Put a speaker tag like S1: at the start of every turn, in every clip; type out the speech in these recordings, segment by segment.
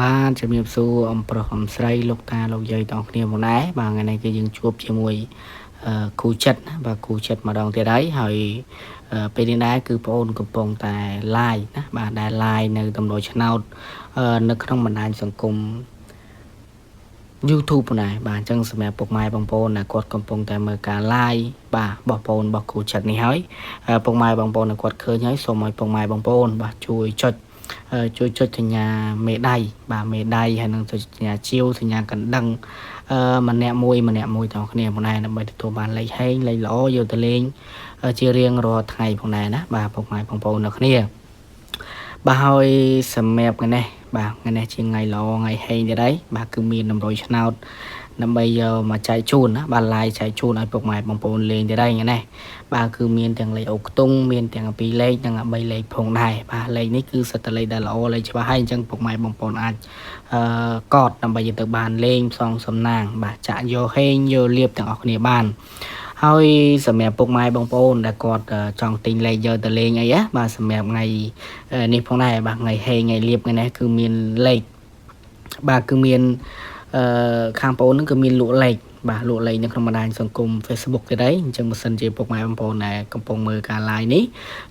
S1: បានជំរាបសួរអំប្រុសអំស្រីលោកតាលោកយាយទាំងគ្នាមកដែរបាទថ្ងៃនេះគឺយើងជួបជាមួយគូចិត្តណាបាទគូចិត្តម្ដងទៀតហើយពេលនេះដែរគឺបងអូនកំពុងតែ live ណាបាទដែល live នៅតំណឆ្នោតនៅក្នុងបណ្ដាញសង្គម YouTube ណាបាទអញ្ចឹងសម្រាប់ពុកម៉ែបងប្អូនដែលគាត់កំពុងតែមើលការ live បាទបងប្អូនរបស់គូចិត្តនេះហើយពុកម៉ែបងប្អូនដែលគាត់ឃើញហើយសូមឲ្យពុកម៉ែបងប្អូនបាទជួយចុចសញ្ញាមេដៃបាទមេដៃហើយនឹងចុចសញ្ញាជាវសញ្ញាកណ្ដឹងម្នាក់មួយទាំងគ្នាផងដែរដើម្បីទទួលបានលេខហេងលេខល្អយកទៅលេងជារៀងរាល់ថ្ងៃផងដែរណាបាទពុកម៉ែបងប្អូនទាំងគ្នាបាទហើយសម្រាប់ថ្ងៃនេះបាទថ្ងៃនេះជាថ្ងៃល្អថ្ងៃហេងទៀតហើយបាទគឺមាន100ឆ្នោតដើម្បីយកមកចែកជូនណាបាទ live ចែកជូនឲ្យពុកម៉ែបងប្អូនលេងទៀតហើយថ្ងៃនេះបាទគឺមានទាំងលេខអូខ្ទង់មានទាំង2លេខនិង3លេខផងដែរបាទលេខនេះគឺសិតតែលេខដែលល្អលេខច្បាស់ហើយអញ្ចឹងពុកម៉ែបងប្អូនអាចកត់ដើម្បីយកទៅបានលេងផ្សងសំណាងបាទចាក់យកហេងយកលៀបទាំងអស់គ្នាបានហើយសម្រាប់ពុកម៉ែបងប្អូនដែលគាត់ចង់ទិញលេខយកទៅលេងអីណាបាទសម្រាប់ថ្ងៃនេះផងដែរបាទថ្ងៃហេងថ្ងៃលៀបថ្ងៃនេះគឺមានលេខបាទគឺមានខាងបងប្អូនហ្នឹងគឺមានលក់លេខបាទលក់លេខនៅក្នុងបណ្ដាញសង្គម Facebook ទៀតហើយអញ្ចឹងបើសិនជាពុកម៉ែបងប្អូនដែលកំពុងមើលការ live នេះ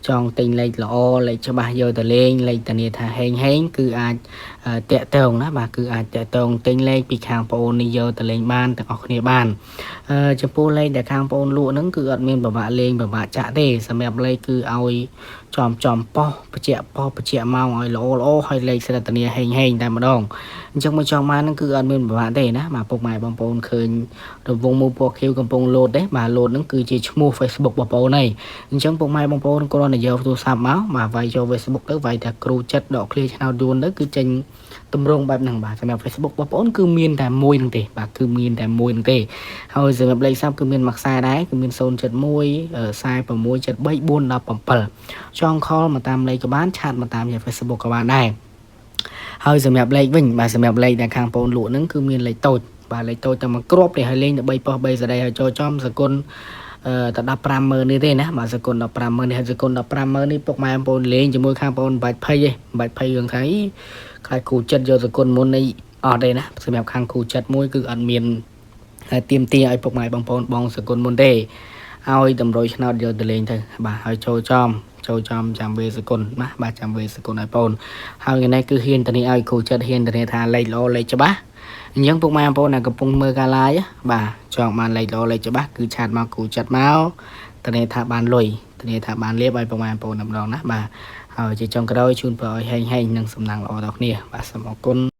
S1: ចង់ទិញលេខល្អលេខច្បាស់យកទៅលេងលេខធានាថាហេងគឺអាចតាក់ទងណាបាទគឺអាចតាក់ទងទិញលេខពីខាងបងប្អូននេះយកទៅលេងបានទាំងអស់គ្នាបានចំពោះលេខដែលខាងបងប្អូនលក់ហ្នឹងគឺអត់មានពិបាកលេងពិបាកចាក់ទេសម្រាប់លេខគឺឲ្យចំប៉ោះបញ្ជាក់ម៉ោងឲ្យល្អហើយលេខស្រិតនាហេងតែម្ដងអញ្ចឹងមកចង់បានហ្នឹងគឺអត់មានពិបាកទេណាបាទពុកម៉ែបងប្អូនឃើញរង្វង់មូលពណ៌ខៀវកំពុងលោតទេបាទលោតហ្នឹងគឺជាឈ្មោះ Facebook បងប្អូនហើយអញ្ចឹងពុកម៉ែបងប្អូនគ្រាន់តែយកទូរស័ព្ទមកបាទវាយចូល Facebook ទៅវាយថាគ្រូចិត្តដកឃ្លាឆ្នោតយួនទៅគឺចេញតម្រងបែបហ្នឹងបាទសម្រាប់ Facebook បងប្អូនគឺមានតែមួយហ្នឹងទេបាទគឺមានតែមួយហ្នឹងទេហើយសម្រាប់លេខស័ព្ទគឺមានមួយខ្សែដែរគឺមាន071 46 73 417ចងខលមកតាមលេខក៏បានឆាតមកតាម Facebook ក៏បានដែរហើយសម្រាប់លេខវិញបាទសម្រាប់លេខដែលខាងបងប្អូនលក់ហ្នឹងគឺមានលេខតូចបាទលេខតូចតែមួយគ្រាប់ទេហើយលេងទៅ3ប៉ុស្3សរីហើយចូលចំសគុណតែ150,000នេះទេណាបាទសគុណ150,000នេះហើយសគុណ150,000នេះពុកម៉ែបងប្អូនលេងជាមួយខាងបងប្អូនមិនបាច់ភ័យទេមិនបាច់ភ័យរឿងថាខ្លាចគូចិត្តយកសគុណមុននេះអត់ទេណាសម្រាប់ខាងគូចិត្តមួយគឺអត់មានទៀមទាឲ្យពុកម៉ែបងប្អូនបងសគុណមុនទេឲ្យតម្រុយឆ្នោតយកទៅលេងទៅបាទហើយចូលចំចាំវេសគុណណាបាទចាំវេសគុណឲ្យបងហើយថ្ងៃនេះគឺហ៊ានតានេះឲ្យគូចិត្តហ៊ានតានេះថាលេខល្អលេខច្បាស់អញ្ចឹងពុកម៉ែបងប្អូនដែលកំពុងមើលការ live បាទចង់បានលេខល្អលេខច្បាស់គឺឆាតមកគូចិត្តមកតានេះថាបានលុយតានេះថាបានលៀបឲ្យពុកម៉ែបងប្អូនម្ដងណាបាទហើយជាចុងក្រោយជូនពរឲ្យហេងនិងសំណាងល្អដល់គ្នាបាទសូមអរគុណ